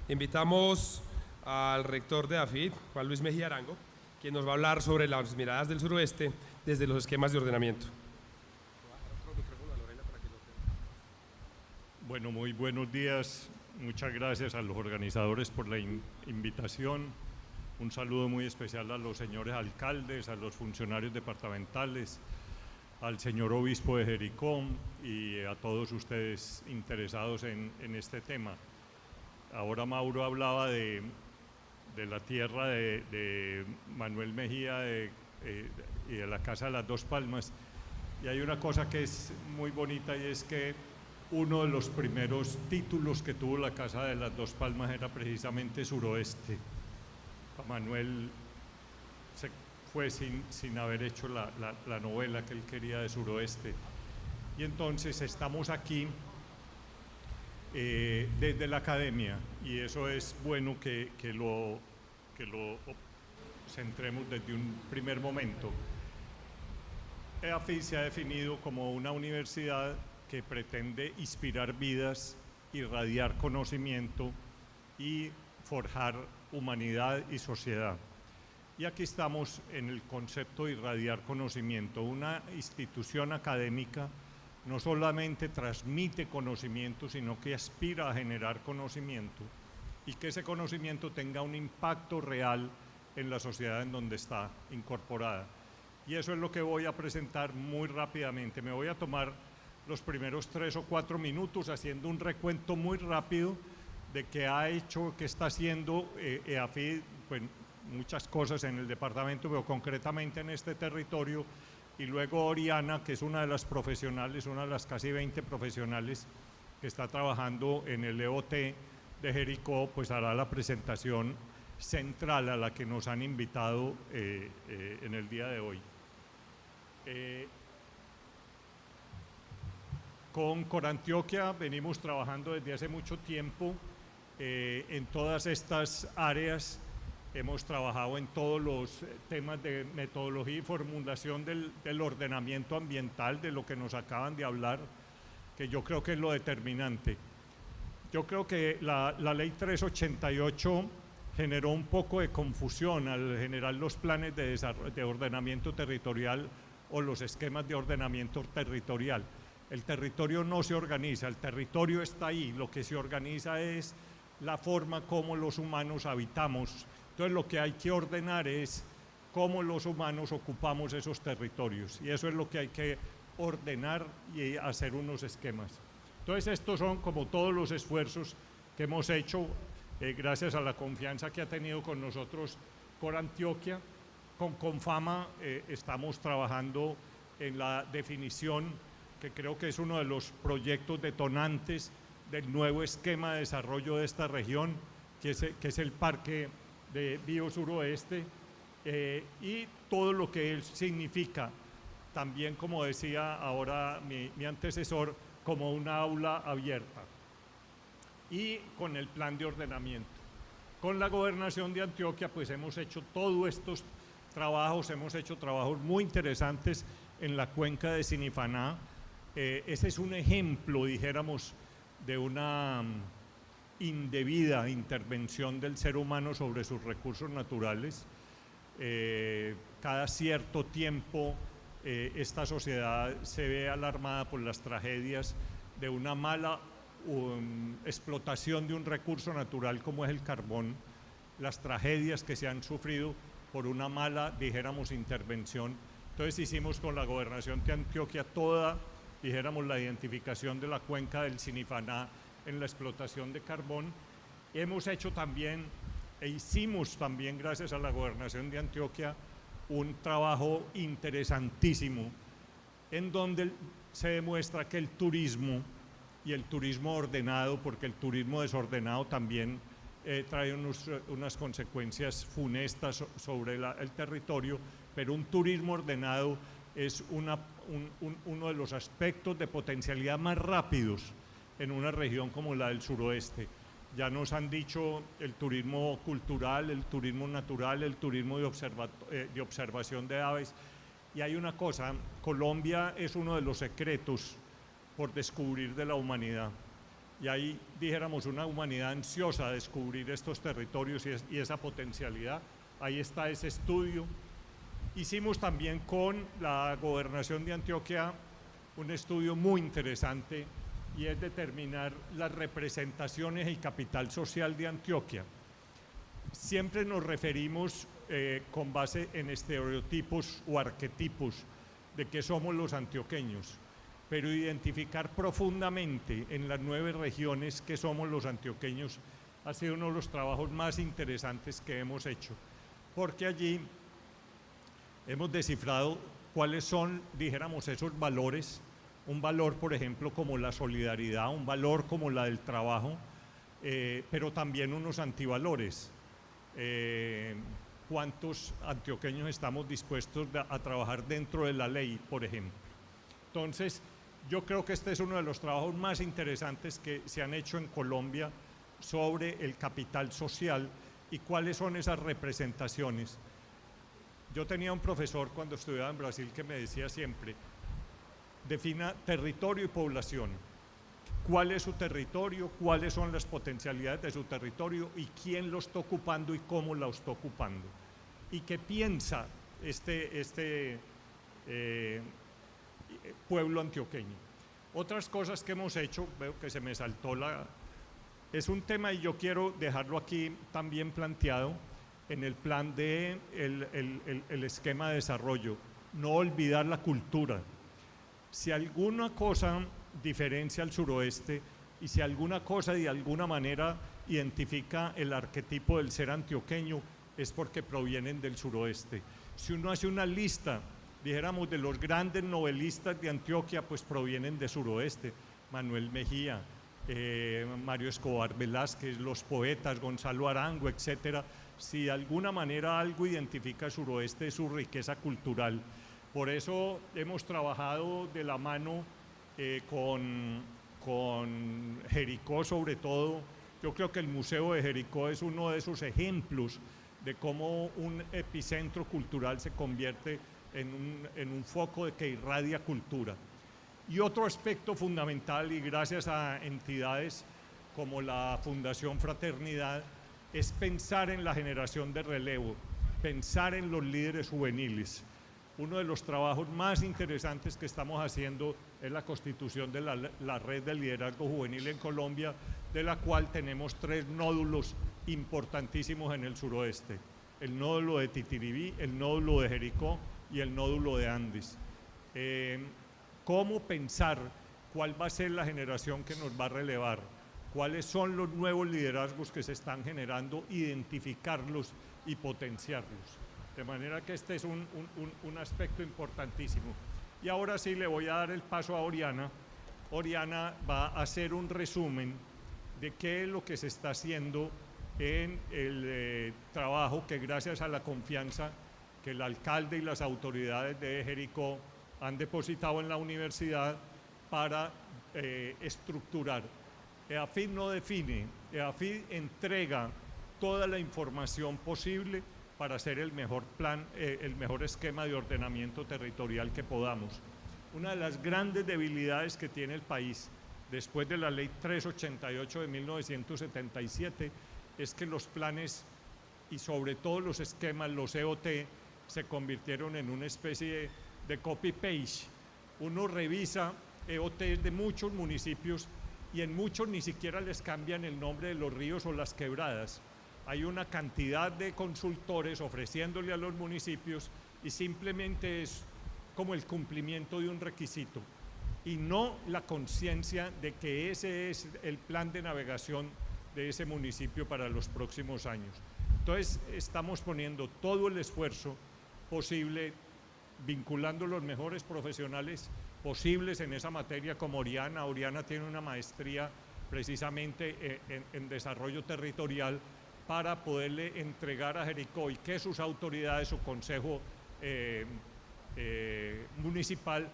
Invitamos al rector de AFID, Juan Luis Mejía Arango, quien nos va a hablar sobre las miradas del suroeste desde los esquemas de ordenamiento. Bueno, muy buenos días. Muchas gracias a los organizadores por la invitación. Un saludo muy especial a los señores alcaldes, a los funcionarios departamentales, al señor obispo de Jericó y a todos ustedes interesados en este tema. Ahora Mauro hablaba de la tierra de Manuel Mejía y de la Casa de las Dos Palmas. Y hay una cosa que es muy bonita, y es que uno de los primeros títulos que tuvo la Casa de las Dos Palmas era precisamente Suroeste. Manuel se fue sin haber hecho la novela que él quería de Suroeste. Y entonces estamos aquí desde la academia, y eso es bueno que lo centremos desde un primer momento. EAFID se ha definido como una universidad que pretende inspirar vidas, irradiar conocimiento y forjar humanidad y sociedad. Y aquí estamos en el concepto de irradiar conocimiento. Una institución académica no solamente transmite conocimiento, sino que aspira a generar conocimiento y que ese conocimiento tenga un impacto real en la sociedad en donde está incorporada. Y eso es lo que voy a presentar muy rápidamente. Me voy a tomar los primeros 3 o 4 minutos haciendo un recuento muy rápido de qué ha hecho, qué está haciendo EAFID, pues muchas cosas en el departamento, pero concretamente en este territorio. Y luego Oriana, que es una de las profesionales, una de las casi 20 profesionales que está trabajando en el EOT de Jericó, pues hará la presentación central a la que nos han invitado en el día de hoy. Con Corantioquia venimos trabajando desde hace mucho tiempo en todas estas áreas. Hemos trabajado en todos los temas de metodología y formulación del ordenamiento ambiental, de lo que nos acaban de hablar, que yo creo que es lo determinante. Yo creo que la ley 388 generó un poco de confusión al generar los planes de ordenamiento territorial o los esquemas de ordenamiento territorial. El territorio no se organiza, el territorio está ahí, lo que se organiza es la forma como los humanos habitamos. Entonces lo que hay que ordenar es cómo los humanos ocupamos esos territorios, y eso es lo que hay que ordenar y hacer unos esquemas. Entonces estos son como todos los esfuerzos que hemos hecho gracias a la confianza que ha tenido con nosotros Corantioquia. Con Confama estamos trabajando en la definición, que creo que es uno de los proyectos detonantes del nuevo esquema de desarrollo de esta región, que es el Parque de Biosuroeste, y todo lo que él significa, también, como decía ahora mi antecesor, como una aula abierta. Y con el plan de ordenamiento. Con la Gobernación de Antioquia, pues hemos hecho todos estos trabajos, hemos hecho trabajos muy interesantes en la cuenca de Sinifaná. Ese es un ejemplo, dijéramos, de una indebida intervención del ser humano sobre sus recursos naturales. Cada cierto tiempo esta sociedad se ve alarmada por las tragedias de una mala explotación de un recurso natural como es el carbón, las tragedias que se han sufrido por una mala, dijéramos, intervención. Entonces hicimos con la Gobernación de Antioquia toda, dijéramos, la identificación de la cuenca del Sinifaná en la explotación de carbón. Hemos hecho también, hicimos también, gracias a la Gobernación de Antioquia, un trabajo interesantísimo en donde se demuestra que el turismo, y el turismo ordenado, porque el turismo desordenado también trae unas consecuencias funestas sobre el territorio, pero un turismo ordenado es uno de los aspectos de potencialidad más rápidos en una región como la del suroeste. Ya nos han dicho el turismo cultural, el turismo natural, el turismo de observación de aves. Y hay una cosa, Colombia es uno de los secretos por descubrir de la humanidad. y hay, dijéramos, una humanidad ansiosa de descubrir estos territorios y esa potencialidad. Ahí está ese estudio. Hicimos también con la Gobernación de Antioquia un estudio muy interesante, y es determinar las representaciones y capital social de Antioquia. Siempre nos referimos con base en estereotipos o arquetipos de que somos los antioqueños, pero identificar profundamente en las 9 regiones que somos los antioqueños ha sido uno de los trabajos más interesantes que hemos hecho, porque allí hemos descifrado cuáles son, dijéramos, esos valores, un valor, por ejemplo, como la solidaridad, un valor como la del trabajo, pero también unos antivalores. ¿Cuántos antioqueños estamos dispuestos a trabajar dentro de la ley, por ejemplo? Entonces, yo creo que este es uno de los trabajos más interesantes que se han hecho en Colombia sobre el capital social y cuáles son esas representaciones. Yo tenía un profesor cuando estudiaba en Brasil que me decía siempre: defina territorio y población. ¿Cuál es su territorio? ¿Cuáles son las potencialidades de su territorio? ¿Y quién lo está ocupando y cómo lo está ocupando? ¿Y qué piensa este pueblo antioqueño? Otras cosas que hemos hecho, veo que se me saltó es un tema, y yo quiero dejarlo aquí también planteado en el plan de el esquema de desarrollo: no olvidar la cultura. Si alguna cosa diferencia al suroeste, y si alguna cosa de alguna manera identifica el arquetipo del ser antioqueño, es porque provienen del suroeste. Si uno hace una lista, dijéramos, de los grandes novelistas de Antioquia, pues provienen del suroeste: Manuel Mejía, Mario Escobar Velázquez, los poetas, Gonzalo Arango, etcétera. Si de alguna manera algo identifica el suroeste, es su riqueza cultural. Por eso hemos trabajado de la mano con Jericó, sobre todo. Yo creo que el Museo de Jericó es uno de esos ejemplos de cómo un epicentro cultural se convierte en un foco que irradia cultura. Y otro aspecto fundamental, y gracias a entidades como la Fundación Fraternidad, es pensar en la generación de relevo, pensar en los líderes juveniles. Uno de los trabajos más interesantes que estamos haciendo es la constitución de la red de liderazgo juvenil en Colombia, de la cual tenemos 3 nódulos importantísimos en el suroeste: el nódulo de Titiribí, el nódulo de Jericó y el nódulo de Andes. ¿Cómo pensar cuál va a ser la generación que nos va a relevar? ¿Cuáles son los nuevos liderazgos que se están generando? Identificarlos y potenciarlos. De manera que este es un aspecto importantísimo. Y ahora sí le voy a dar el paso a Oriana. Oriana va a hacer un resumen de qué es lo que se está haciendo en el trabajo que, gracias a la confianza que el alcalde y las autoridades de Jericó han depositado en la universidad para estructurar. EAFID no define, EAFID entrega toda la información posible para hacer el mejor plan, el mejor esquema de ordenamiento territorial que podamos. Una de las grandes debilidades que tiene el país después de la ley 388 de 1977 es que los planes y sobre todo los esquemas, los EOT, se convirtieron en una especie de copy-paste. Uno revisa EOT de muchos municipios y en muchos ni siquiera les cambian el nombre de los ríos o las quebradas. Hay una cantidad de consultores ofreciéndole a los municipios y simplemente es como el cumplimiento de un requisito y no la conciencia de que ese es el plan de navegación de ese municipio para los próximos años. Entonces estamos poniendo todo el esfuerzo posible, vinculando los mejores profesionales posibles en esa materia, como Oriana. Oriana tiene una maestría precisamente en desarrollo territorial, para poderle entregar a Jericó y que sus autoridades, su consejo municipal,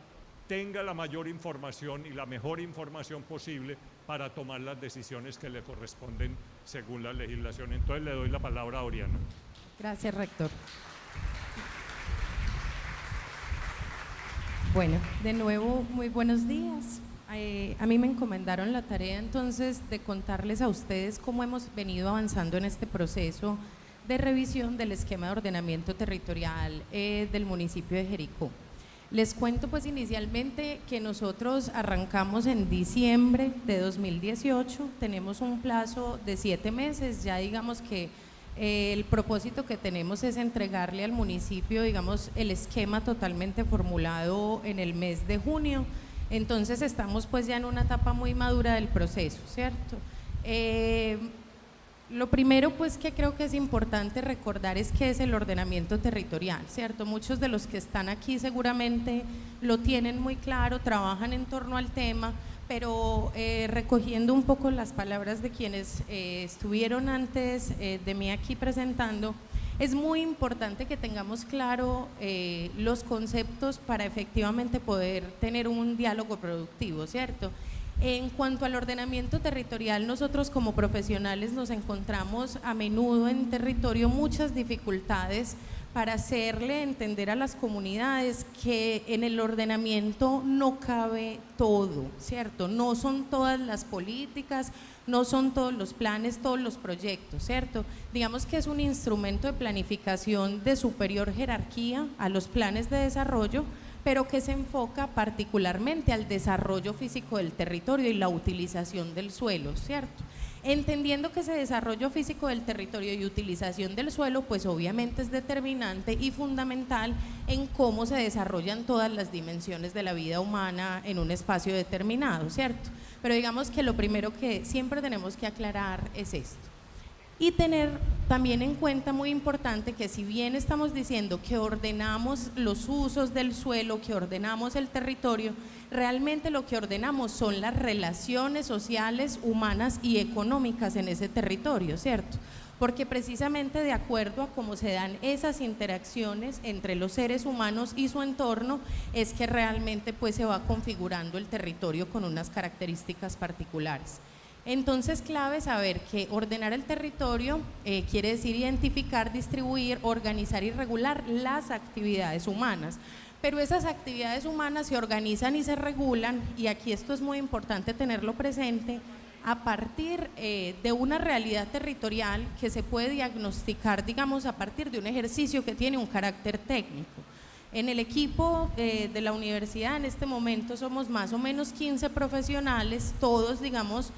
tenga la mayor información y la mejor información posible para tomar las decisiones que le corresponden según la legislación. Entonces le doy la palabra a Oriana. Gracias, rector. Bueno, de nuevo, muy buenos días. A mí me encomendaron la tarea entonces de contarles a ustedes cómo hemos venido avanzando en este proceso de revisión del esquema de ordenamiento territorial del municipio de Jericó. Les cuento pues inicialmente que nosotros arrancamos en diciembre de 2018, tenemos un plazo de 7 meses, ya digamos que el propósito que tenemos es entregarle al municipio, digamos, el esquema totalmente formulado en el mes de junio. Entonces estamos pues ya en una etapa muy madura del proceso, ¿cierto? Lo primero pues que creo que es importante recordar es qué es el ordenamiento territorial, ¿cierto? Muchos de los que están aquí seguramente lo tienen muy claro, trabajan en torno al tema, pero recogiendo un poco las palabras de quienes estuvieron antes de mí aquí presentando, es muy importante que tengamos claro los conceptos para efectivamente poder tener un diálogo productivo, ¿cierto? En cuanto al ordenamiento territorial, nosotros como profesionales nos encontramos a menudo en territorio muchas dificultades para hacerle entender a las comunidades que en el ordenamiento no cabe todo, ¿cierto? No son todas las políticas, no son todos los planes, todos los proyectos, ¿cierto? Digamos que es un instrumento de planificación de superior jerarquía a los planes de desarrollo, pero que se enfoca particularmente al desarrollo físico del territorio y la utilización del suelo, ¿cierto? Entendiendo que ese desarrollo físico del territorio y utilización del suelo, pues obviamente es determinante y fundamental en cómo se desarrollan todas las dimensiones de la vida humana en un espacio determinado, ¿cierto? Pero digamos que lo primero que siempre tenemos que aclarar es esto. Y tener también en cuenta, muy importante, que si bien estamos diciendo que ordenamos los usos del suelo, que ordenamos el territorio, realmente lo que ordenamos son las relaciones sociales, humanas y económicas en ese territorio, ¿cierto? Porque precisamente de acuerdo a cómo se dan esas interacciones entre los seres humanos y su entorno, es que realmente pues se va configurando el territorio con unas características particulares. Entonces, clave saber que ordenar el territorio quiere decir identificar, distribuir, organizar y regular las actividades humanas. Pero esas actividades humanas se organizan y se regulan, y aquí esto es muy importante tenerlo presente, a partir de una realidad territorial que se puede diagnosticar, digamos, a partir de un ejercicio que tiene un carácter técnico. En el equipo de la universidad en este momento somos más o menos 15 profesionales, todos digamos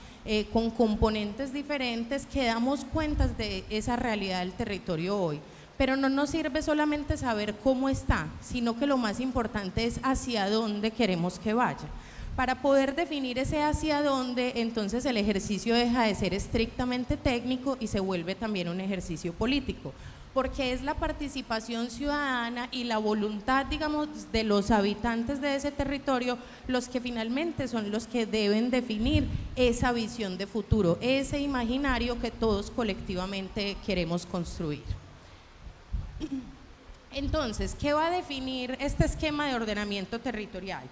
con componentes diferentes que damos cuentas de esa realidad del territorio hoy. Pero no nos sirve solamente saber cómo está, sino que lo más importante es hacia dónde queremos que vaya. Para poder definir ese hacia dónde, entonces el ejercicio deja de ser estrictamente técnico y se vuelve también un ejercicio político, porque es la participación ciudadana y la voluntad, digamos, de los habitantes de ese territorio los que finalmente son los que deben definir esa visión de futuro, ese imaginario que todos colectivamente queremos construir. Entonces, ¿qué va a definir este esquema de ordenamiento territorial?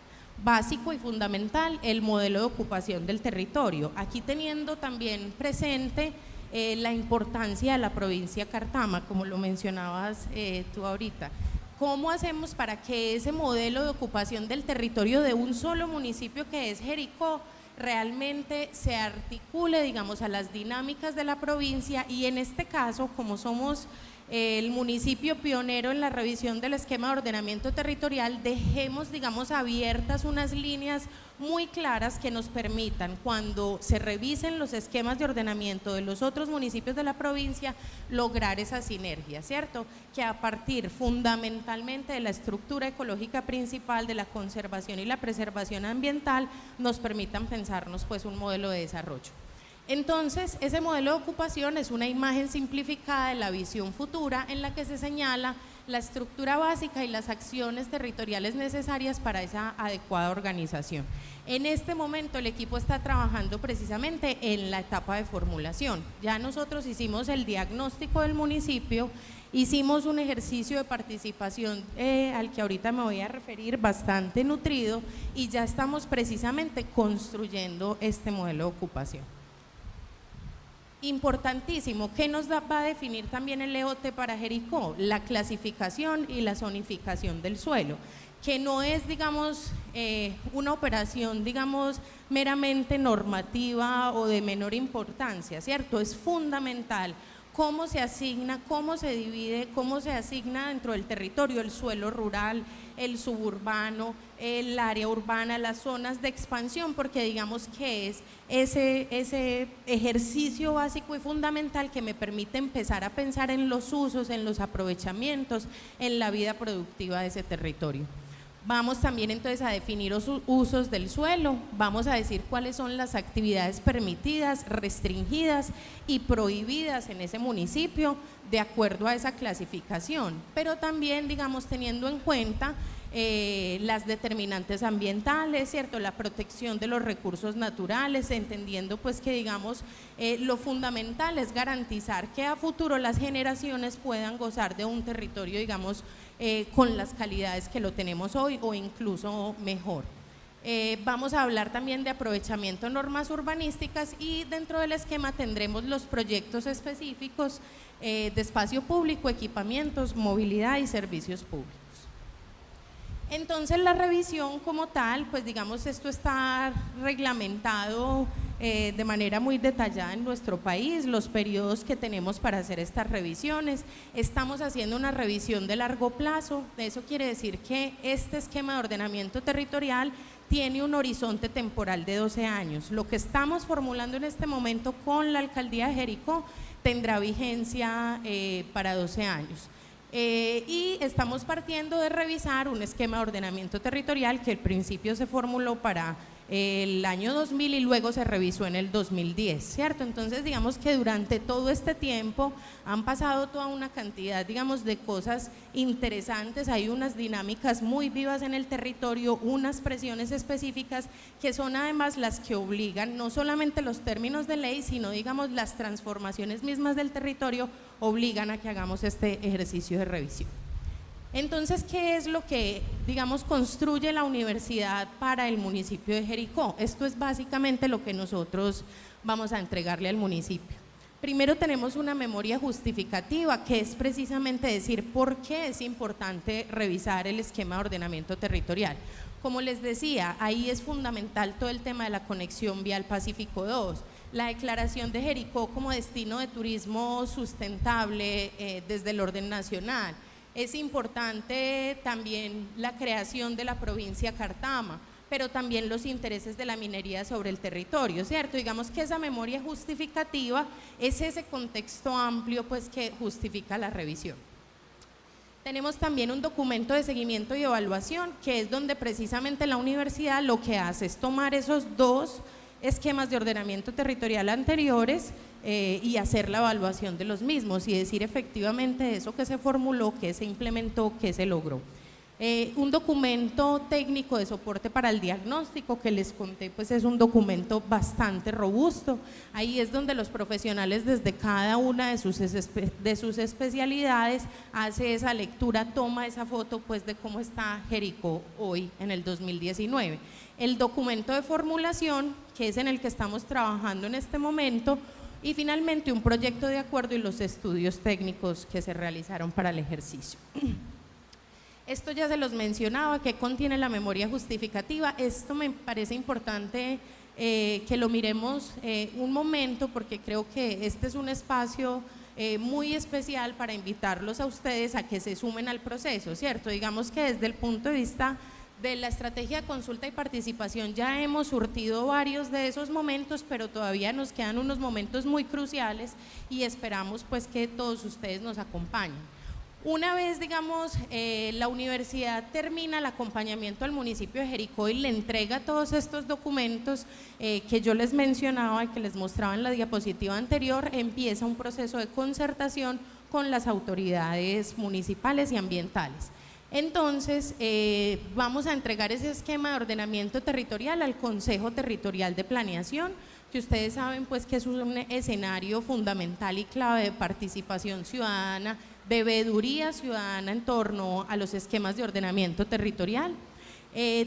Básico y fundamental, el modelo de ocupación del territorio. Aquí teniendo también presente la importancia de la provincia Cartama, como lo mencionabas tú ahorita. ¿Cómo hacemos para que ese modelo de ocupación del territorio de un solo municipio que es Jericó realmente se articule, digamos, a las dinámicas de la provincia? Y en este caso, como somos el municipio pionero en la revisión del esquema de ordenamiento territorial, dejemos, digamos, abiertas unas líneas muy claras que nos permitan, cuando se revisen los esquemas de ordenamiento de los otros municipios de la provincia, lograr esa sinergia, ¿cierto? Que a partir fundamentalmente de la estructura ecológica principal, de la conservación y la preservación ambiental, nos permitan pensarnos pues un modelo de desarrollo. Entonces, ese modelo de ocupación es una imagen simplificada de la visión futura en la que se señala la estructura básica y las acciones territoriales necesarias para esa adecuada organización. En este momento el equipo está trabajando precisamente en la etapa de formulación. Ya nosotros hicimos el diagnóstico del municipio, hicimos un ejercicio de participación al que ahorita me voy a referir, bastante nutrido, y ya estamos precisamente construyendo este modelo de ocupación. Importantísimo, ¿qué nos va a definir también el EOT para Jericó? La clasificación y la zonificación del suelo. que no es, digamos, una operación, digamos, meramente normativa o de menor importancia, ¿cierto? Es fundamental cómo se asigna, cómo se divide, cómo se asigna dentro del territorio el suelo rural, el suburbano, el área urbana, las zonas de expansión, porque digamos que es ese ejercicio básico y fundamental que me permite empezar a pensar en los usos, en los aprovechamientos, en la vida productiva de ese territorio. Vamos también entonces a definir los usos del suelo, vamos a decir cuáles son las actividades permitidas, restringidas y prohibidas en ese municipio de acuerdo a esa clasificación, pero también, digamos, teniendo en cuenta las determinantes ambientales, ¿cierto? La protección de los recursos naturales, entendiendo pues que, digamos, lo fundamental es garantizar que a futuro las generaciones puedan gozar de un territorio, digamos, con las calidades que lo tenemos hoy o incluso mejor. Vamos a hablar también de aprovechamiento de normas urbanísticas y dentro del esquema tendremos los proyectos específicos de espacio público, equipamientos, movilidad y servicios públicos. Entonces la revisión como tal, pues digamos esto está reglamentado de manera muy detallada en nuestro país, los periodos que tenemos para hacer estas revisiones. Estamos haciendo una revisión de largo plazo, eso quiere decir que este esquema de ordenamiento territorial tiene un horizonte temporal de 12 años. Lo que estamos formulando en este momento con la Alcaldía de Jericó tendrá vigencia para 12 años. Y estamos partiendo de revisar un esquema de ordenamiento territorial que al principio se formuló para el año 2000 y luego se revisó en el 2010, ¿cierto? Entonces digamos que durante todo este tiempo han pasado toda una cantidad, digamos, de cosas interesantes, hay unas dinámicas muy vivas en el territorio, unas presiones específicas que son además las que obligan, no solamente los términos de ley, sino digamos las transformaciones mismas del territorio obligan a que hagamos este ejercicio de revisión. Entonces, ¿qué es lo que, digamos, construye la universidad para el municipio de Jericó? Esto es básicamente lo que nosotros vamos a entregarle al municipio. Primero tenemos una memoria justificativa, que es precisamente decir por qué es importante revisar el esquema de ordenamiento territorial. Como les decía, ahí es fundamental todo el tema de la conexión vial Pacífico 2, la declaración de Jericó como destino de turismo sustentable desde el orden nacional. Es importante también la creación de la provincia Cartama, pero también los intereses de la minería sobre el territorio, ¿cierto? Digamos que esa memoria justificativa es ese contexto amplio pues que justifica la revisión. Tenemos también un documento de seguimiento y evaluación, que es donde precisamente la universidad lo que hace es tomar esos dos esquemas de ordenamiento territorial anteriores y hacer la evaluación de los mismos y decir efectivamente eso que se formuló, que se implementó, que se logró. Un documento técnico de soporte para el diagnóstico que les conté, pues es un documento bastante robusto. Ahí es donde los profesionales desde cada una de sus especialidades hace esa lectura, toma esa foto pues de cómo está Jericó hoy en el 2019. El documento de formulación, que es en el que estamos trabajando en este momento, y finalmente un proyecto de acuerdo y los estudios técnicos que se realizaron para el ejercicio. Esto ya se los mencionaba, que contiene la memoria justificativa. Esto me parece importante que lo miremos un momento, porque creo que este es un espacio muy especial para invitarlos a ustedes a que se sumen al proceso, ¿cierto? Digamos que desde el punto de vista de la estrategia de consulta y participación ya hemos surtido varios de esos momentos, pero todavía nos quedan unos momentos muy cruciales y esperamos pues que todos ustedes nos acompañen. Una vez, digamos, la universidad termina el acompañamiento al municipio de Jericó y le entrega todos estos documentos que yo les mencionaba y que les mostraba en la diapositiva anterior, empieza un proceso de concertación con las autoridades municipales y ambientales. Entonces, vamos a entregar ese esquema de ordenamiento territorial al Consejo Territorial de Planeación, que ustedes saben pues que es un escenario fundamental y clave de participación ciudadana, de veeduría ciudadana en torno a los esquemas de ordenamiento territorial.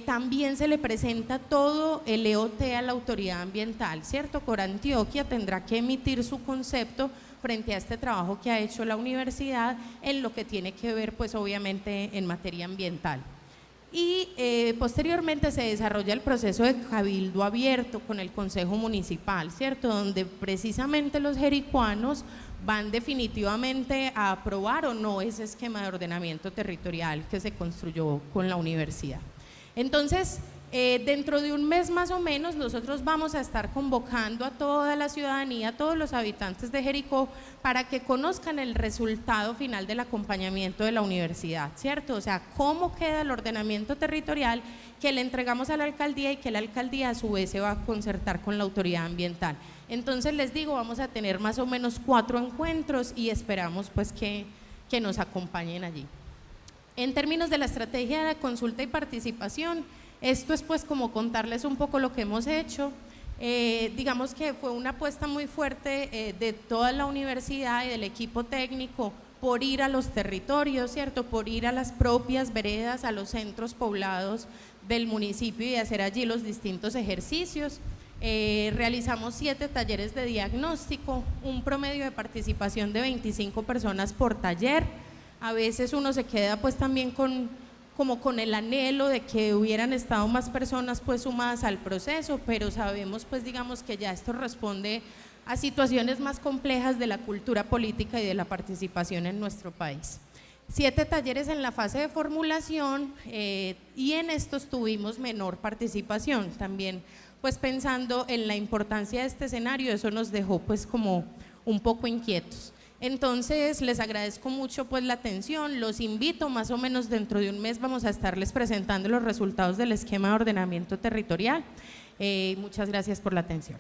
También se le presenta todo el EOT a la autoridad ambiental, ¿cierto? Corantioquia tendrá que emitir su concepto frente a este trabajo que ha hecho la universidad en lo que tiene que ver pues obviamente en materia ambiental. y posteriormente se desarrolla el proceso de cabildo abierto con el Consejo Municipal, ¿cierto? Donde precisamente los jericuanos van definitivamente a aprobar o no ese esquema de ordenamiento territorial que se construyó con la universidad. Entonces, dentro de un mes más o menos nosotros vamos a estar convocando a toda la ciudadanía, a todos los habitantes de Jericó, para que conozcan el resultado final del acompañamiento de la universidad, ¿cierto? O sea, cómo queda el ordenamiento territorial que le entregamos a la alcaldía y que la alcaldía a su vez se va a concertar con la autoridad ambiental. Entonces les digo, vamos a tener más o menos 4 encuentros y esperamos pues que nos acompañen allí. En términos de la estrategia de consulta y participación, esto es pues como contarles un poco lo que hemos hecho. Digamos que fue una apuesta muy fuerte de toda la universidad y del equipo técnico por ir a los territorios, ¿cierto? Por ir a las propias veredas, a los centros poblados del municipio y hacer allí los distintos ejercicios. Realizamos 7 talleres de diagnóstico, un promedio de participación de 25 personas por taller. A veces uno se queda pues también como con el anhelo de que hubieran estado más personas pues sumadas al proceso, pero sabemos pues digamos que ya esto responde a situaciones más complejas de la cultura política y de la participación en nuestro país. 7 talleres en la fase de formulación y en estos tuvimos menor participación también, pues pensando en la importancia de este escenario, eso nos dejó pues como un poco inquietos. Entonces les agradezco mucho pues la atención, los invito, más o menos dentro de un mes vamos a estarles presentando los resultados del esquema de ordenamiento territorial. Muchas gracias por la atención.